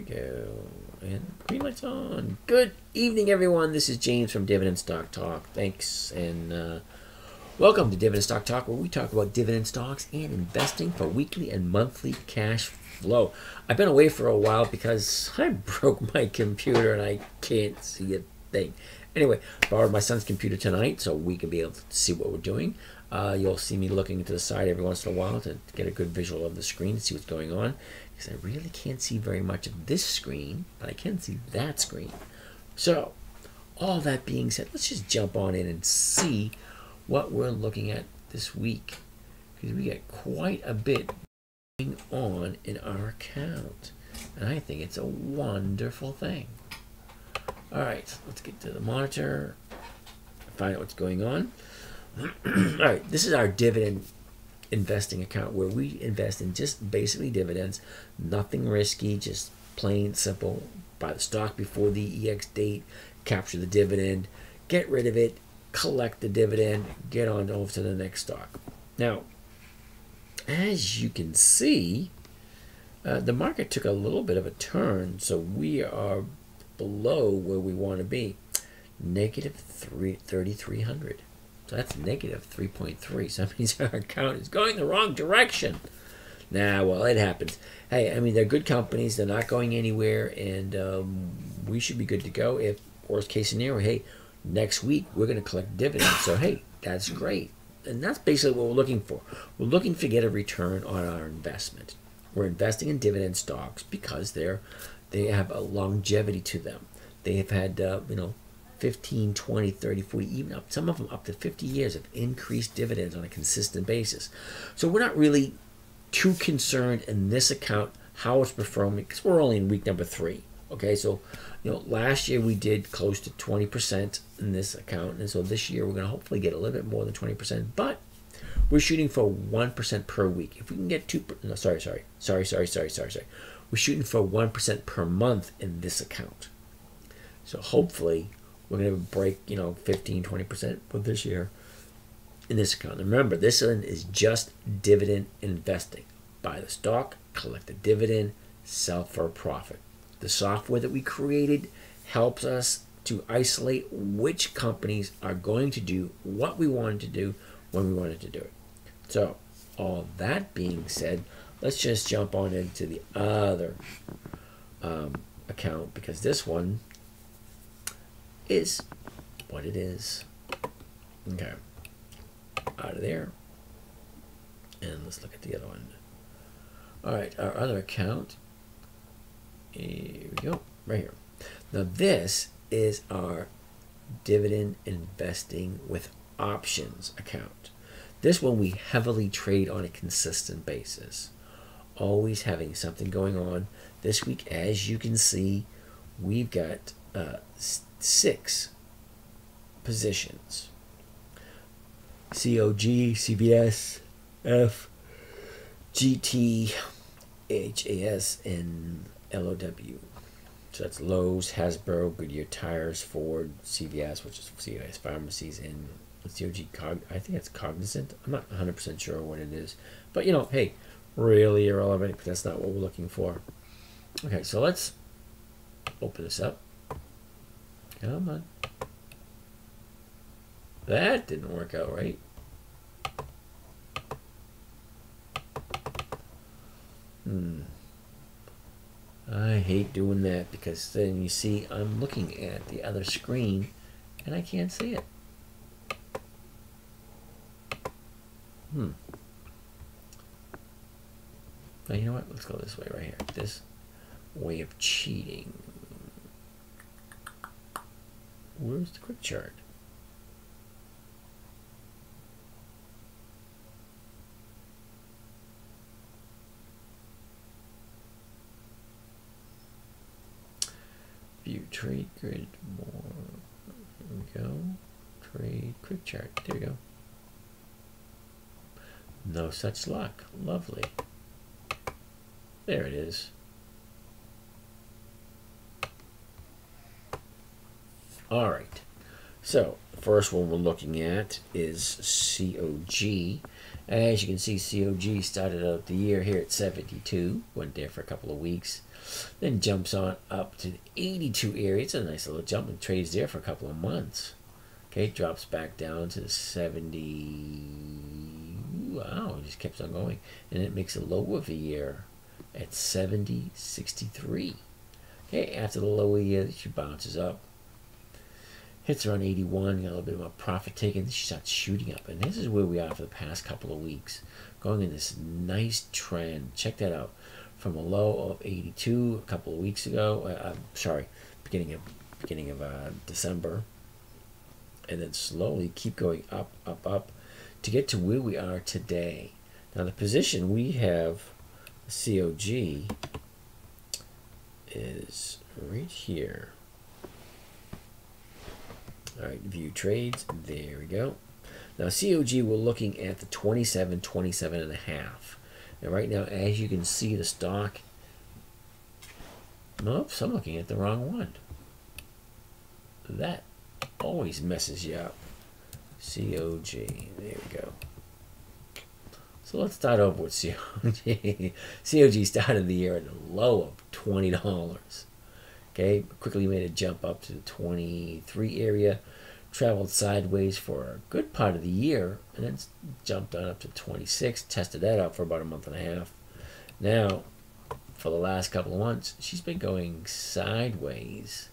go. And green light's on. Good evening, everyone. This is James from Dividend Stock Talk. Thanks, and welcome to Dividend Stock Talk, where we talk about dividend stocks and investing for weekly and monthly cash flow. I've been away for a while because I broke my computer and I can't see a thing. Anyway, borrowed my son's computer tonight so we can be able to see what we're doing. You'll see me looking to the side every once in a while to get a good visual of the screen and see what's going on. Because I really can't see very much of this screen, but I can see that screen. So, all that being said, let's just jump on in and see what we're looking at this week. Because we got quite a bit going on in our account. And I think it's a wonderful thing. Alright, let's get to the monitor, find out what's going on. Alright, this is our dividend investing account where we invest in just basically dividends, nothing risky, just plain simple. Buy the stock before the EX date, capture the dividend, get rid of it, collect the dividend, get on over to the next stock. Now, as you can see, the market took a little bit of a turn, so we are below where we want to be, negative 3,300. So that's negative 3.3. So that means our account is going the wrong direction. Nah, well, it happens. Hey, I mean, they're good companies. They're not going anywhere, and we should be good to go. If worst case scenario, hey, next week we're going to collect dividends. So, hey, that's great. And that's basically what we're looking for. We're looking to get a return on our investment. We're investing in dividend stocks because they have a longevity to them. They have had, 15, 20, 30, 40, even up, some of them up to 50 years of increased dividends on a consistent basis. So we're not really too concerned in this account how it's performing because we're only in week number 3. Okay, so last year we did close to 20% in this account, and so this year we're going to hopefully get a little bit more than 20%, but we're shooting for 1% per week. If we can get 2%, no, sorry. We're shooting for 1% per month in this account. So hopefully we're going to break, 15, 20% for this year in this account. And remember, this one is just dividend investing. Buy the stock, collect the dividend, sell for a profit. The software that we created helps us to isolate which companies are going to do what we wanted to do when we wanted to do it. So, all that being said, let's just jump on into the other account because this one is what it is. Okay, out of there, and let's look at the other one. All right, our other account. Here we go, right here. Now this is our dividend investing with options account. This one we heavily trade on a consistent basis, always having something going on. This week, as you can see, we've got 6 positions. COG, CVS, F, GT, HAS, and LOW. So that's Lowe's, Hasbro, Goodyear Tires, Ford, CVS, which is CVS Pharmacies, and COG, I think it's Cognizant. I'm not 100% sure what it is. But, hey, really irrelevant because that's not what we're looking for. Okay, so let's open this up. Come on. That didn't work out right. I hate doing that because then you see I'm looking at the other screen and I can't see it. Now, you know what? Let's go this way right here. This way of cheating. Where's the quick chart? View trade grid more. Here we go. Trade quick chart. There we go. No such luck. Lovely. There it is. All right. So the first one we're looking at is COG. As you can see, COG started out the year here at 72, went there for a couple of weeks, then jumps on up to the 82 area. It's a nice little jump and trades there for a couple of months. Okay, drops back down to the 70. Wow, it just keeps on going. And it makes a low of a year at 70.63. Okay, after the low of the year, she bounces up. Hits around 81, got a little bit of a profit taken. Then she starts shooting up. And this is where we are for the past couple of weeks. Going in this nice trend. Check that out. From a low of 82 a couple of weeks ago. Beginning of December. And then slowly keep going up, up, up to get to where we are today. Now the position we have, COG, is right here. All right, view trades. There we go. Now COG, we're looking at the 27, 27 and a half. And right now, as you can see, the stock. Oops, I'm looking at the wrong one. That always messes you up. COG. There we go. So let's start over with COG. COG started the year at a low of $20. Okay, quickly made a jump up to the 23 area, traveled sideways for a good part of the year, and then jumped on up to 26, tested that out for about a month and a half. Now, for the last couple of months, she's been going sideways,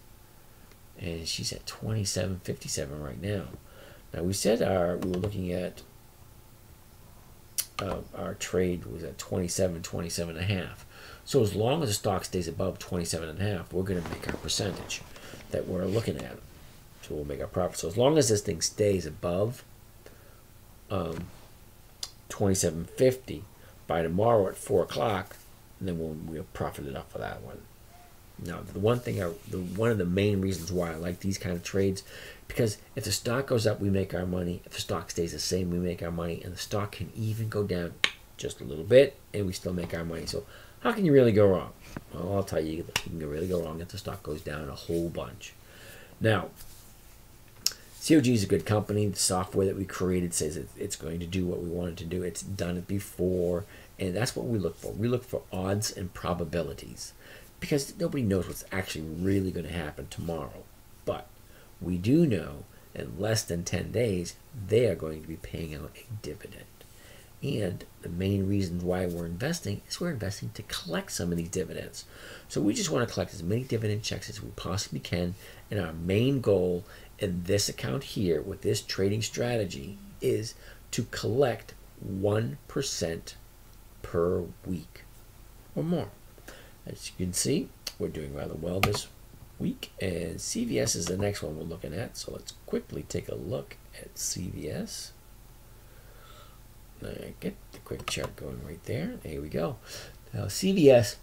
and she's at 27.57 right now. Now, we said we were looking at our trade was at 27, 27 and a half. So as long as the stock stays above 27 and a half, we're going to make our percentage that we're looking at. So we'll make our profit. So as long as this thing stays above 27.50 by tomorrow at 4 o'clock, then we'll profit it up for that one. Now, one of the main reasons why I like these kind of trades, because if the stock goes up, we make our money. If the stock stays the same, we make our money. And the stock can even go down just a little bit, and we still make our money. So how can you really go wrong? Well, I'll tell you, you can really go wrong if the stock goes down a whole bunch. Now, COG is a good company. The software that we created says it's going to do what we want it to do. It's done it before, and that's what we look for. We look for odds and probabilities, because nobody knows what's actually really going to happen tomorrow. But we do know in less than 10 days, they are going to be paying out a dividend. And the main reasons why we're investing is we're investing to collect some of these dividends. So we just want to collect as many dividend checks as we possibly can. And our main goal in this account here with this trading strategy is to collect 1% per week or more. As you can see, we're doing rather well this week, and CVS is the next one we're looking at. So let's quickly take a look at CVS. Get the quick chart going right there. There we go. Now CVS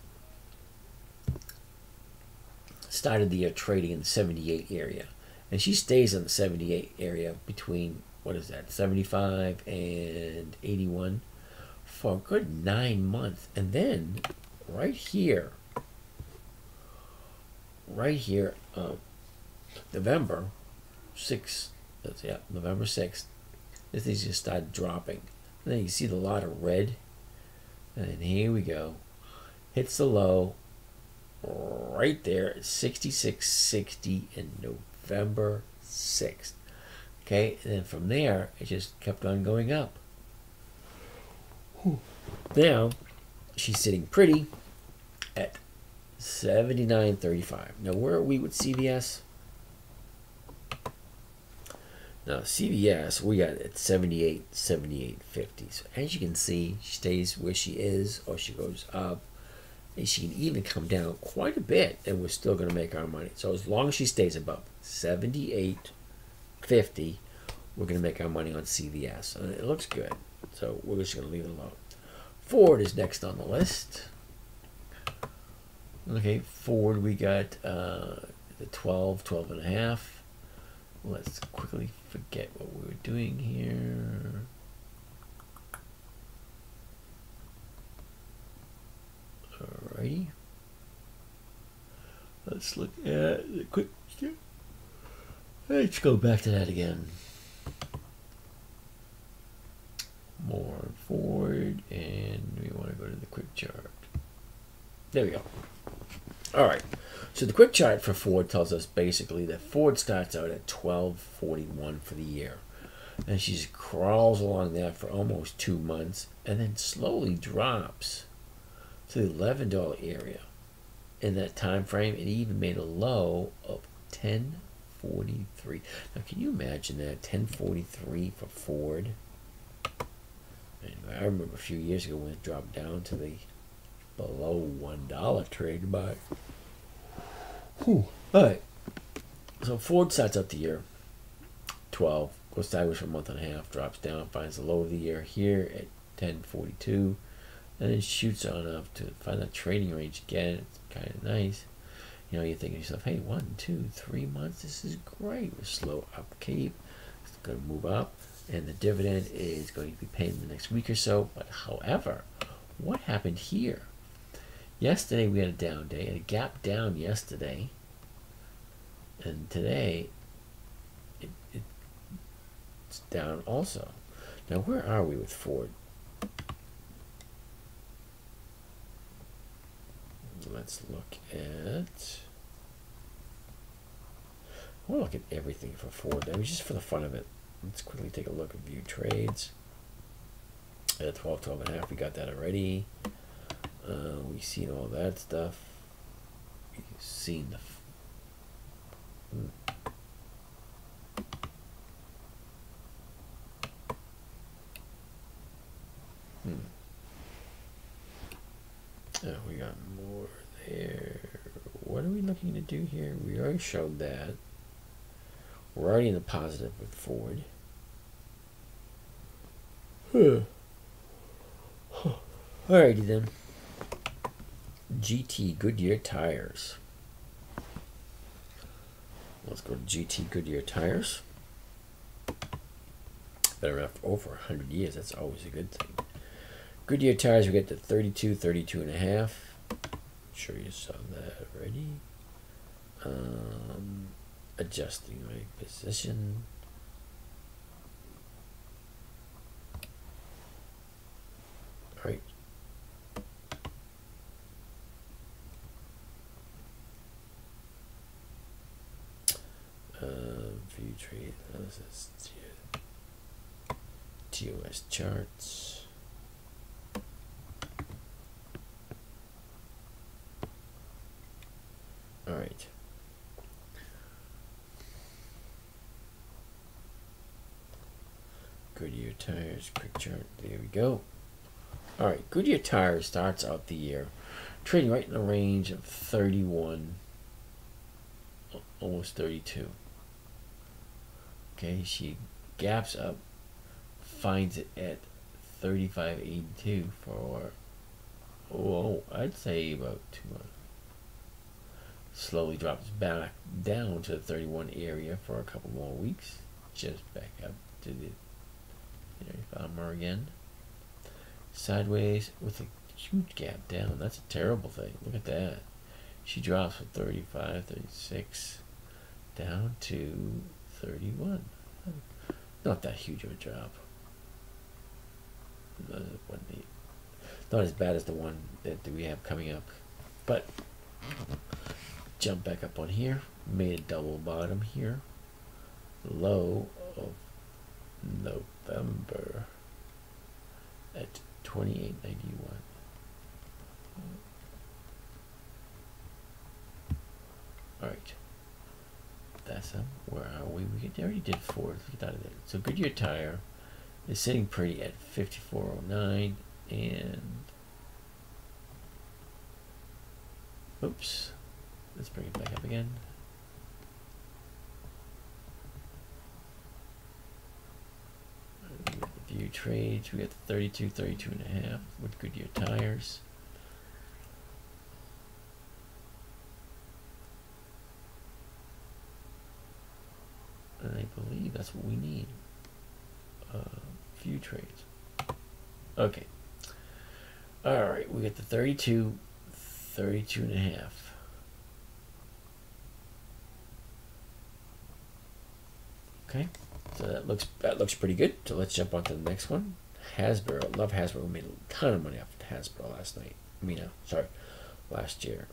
started the year trading in the 78 area, and she stays in the 78 area between, what is that, 75 and 81 for a good 9 months. And then right here, November 6th, November 6th, this thing just started dropping. And then you see the lot of red, and then here we go, hits the low right there at 66.60 in November 6th. Okay, and then from there it just kept on going up. Now she's sitting pretty at 79.35. Now where are we with CVS? Now CVS, we got at 78.50. So as you can see, she stays where she is, or she goes up, and she can even come down quite a bit, and we're still going to make our money. So as long as she stays above 78.50, we're going to make our money on CVS. And it looks good, so we're just going to leave it alone. Ford is next on the list. Okay, Ford, we got the 12 and a half. Let's quickly forget what we were doing here. Alrighty. Let's look at the quick. Let's go back to that again. More Ford, and we want to go to the quick chart. There we go. All right. So the quick chart for Ford tells us basically that Ford starts out at $12.41 for the year, and she crawls along that for almost 2 months, and then slowly drops to the $11 area. In that time frame, it even made a low of $10.43. Now, can you imagine that? $10.43 for Ford. Anyway, I remember a few years ago when it dropped down to the below $1 trade buy. All right. So Ford starts out the year 12, goes sideways for a month and a half, drops down, finds the low of the year here at 10.42, and then shoots on up to find that trading range again. It's kind of nice. You know, you think to yourself, hey, 1, 2, 3 months, this is great. We're slow upkeep. It's going to move up, and the dividend is going to be paid in the next week or so. But however, what happened here? Yesterday we had a down day, and a gap down yesterday, and today it's down also. Now, where are we with Ford? Let's look at. I want to look at everything for Ford. I mean, just for the fun of it. Let's quickly take a look at view trades. At 12.5, we got that already. We've seen all that stuff. We've seen the. Oh, we got more there. What are we looking to do here? We already showed that. We're already in the positive with Ford. Alrighty then. GT Goodyear tires. Let's go to GT Goodyear tires. Been around for over 100 years. That's always a good thing. Goodyear tires, we get to 32, 32 and a half. Sure you saw that already. Adjusting my position. All right. View trade analysis. TOS charts. All right. Goodyear tires, quick chart. There we go. All right, Goodyear tires starts out the year trading right in the range of 31, almost 32. Okay, she gaps up, finds it at 35.82 for, I'd say about 2 months. Slowly drops back down to the 31 area for a couple more weeks. Just back up to the farmer again. Sideways with a huge gap down. That's a terrible thing. Look at that. She drops from 35, 36 down to 31. Not that huge of a drop. Not as bad as the one that we have coming up. But jump back up on here. Made a double bottom here. Low of November at 28.91. All right. That's where are we? We already did Ford. Let's get out of there. So Goodyear tire is sitting pretty at 54.09, and oops, let's bring it back up again. View trades. We got the 32, 32 and a half with Goodyear tires. And I believe that's what we need. View trades. Okay. All right, we got the 32, 32 and a half. Okay, so that looks pretty good. So let's jump on to the next one. Hasbro. Love Hasbro. We made a ton of money off of Hasbro last night. Last year.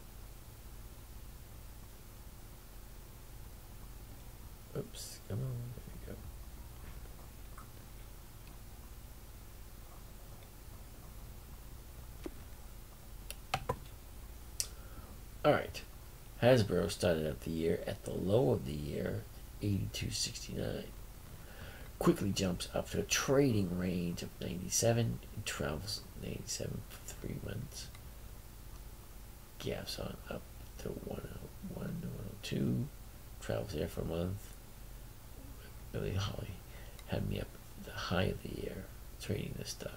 Oops, come on, there we go. All right, Hasbro started out the year at the low of the year, 82.69. Quickly jumps up to a trading range of 97 and travels 97 for 3 months. Gaps on up to 101 to 102. Travels there for a month. Billy Holly had me up at the high of the year trading this stock.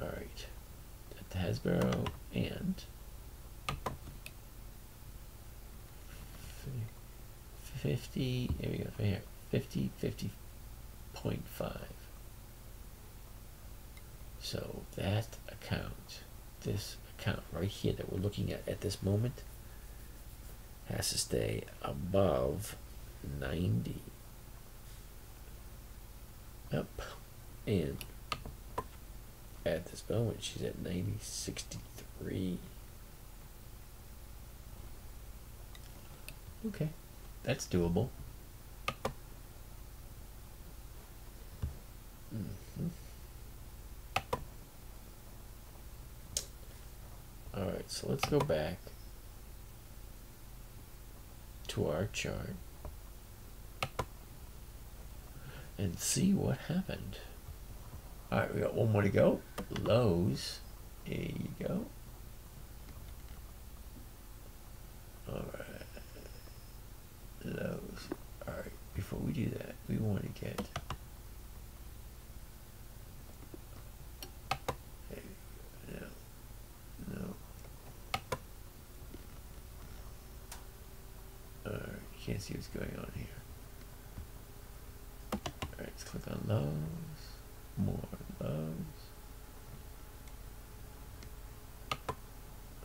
Alright. At the Hasbro and 50, there we go, right here. 50.5. So that account, this account right here that we're looking at this moment, has to stay above 90. Up. And at this moment, she's at 90.63. Okay, that's doable. All right, so let's go back to our chart and see what happened. All right, we got one more to go. Lows. There you go. All right. Lows. All right, before we do that, we want to get can't see what's going on here. Alright, let's click on lows, more lows.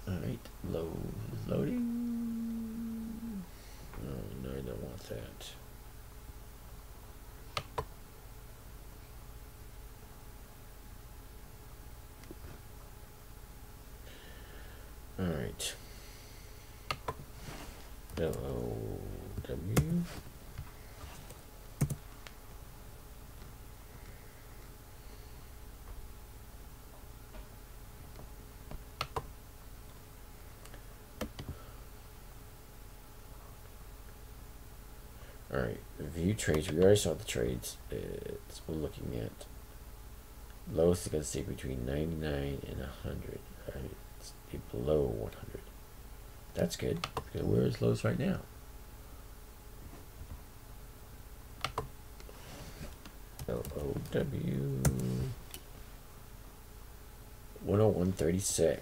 Alright, lows is loading. Oh no, I don't want that. Alright. LOW. All right, view trades. We already saw the trades. We're looking at lowest is going to stay between 99 and 100. All right, it's below 100. That's good. Okay, where is lows right now? LOW 101.36.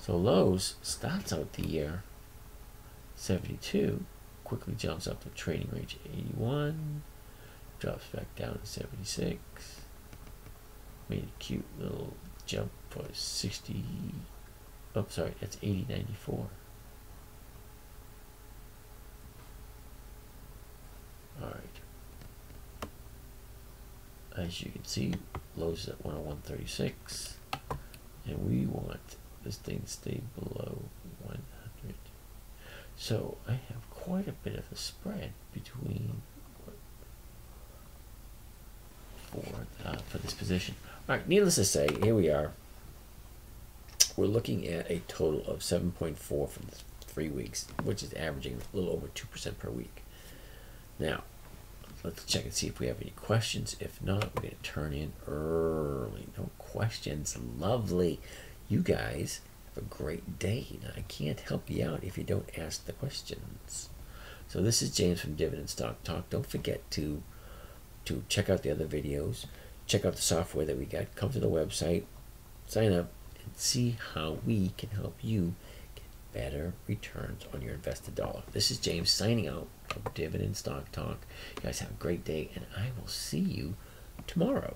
So lows starts out the year 72, quickly jumps up to trading range 81, drops back down to 76. Made a cute little jump for 60. Oh, sorry, that's 80.94. All right. As you can see, lows at 101.36, and we want this thing to stay below 100. So I have quite a bit of a spread between for this position. All right, needless to say, here we are. We're looking at a total of 7.4 for the 3 weeks, which is averaging a little over 2% per week. Now, let's check and see if we have any questions. If not, we're going to turn in early. No questions. Lovely. You guys have a great day. Now, I can't help you out if you don't ask the questions. So this is James from Dividend Stock Talk. Don't forget to check out the other videos. Check out the software that we got. Come to the website. Sign up and see how we can help you get better returns on your invested dollar. This is James signing out from Dividend Stock Talk. You guys have a great day, and I will see you tomorrow.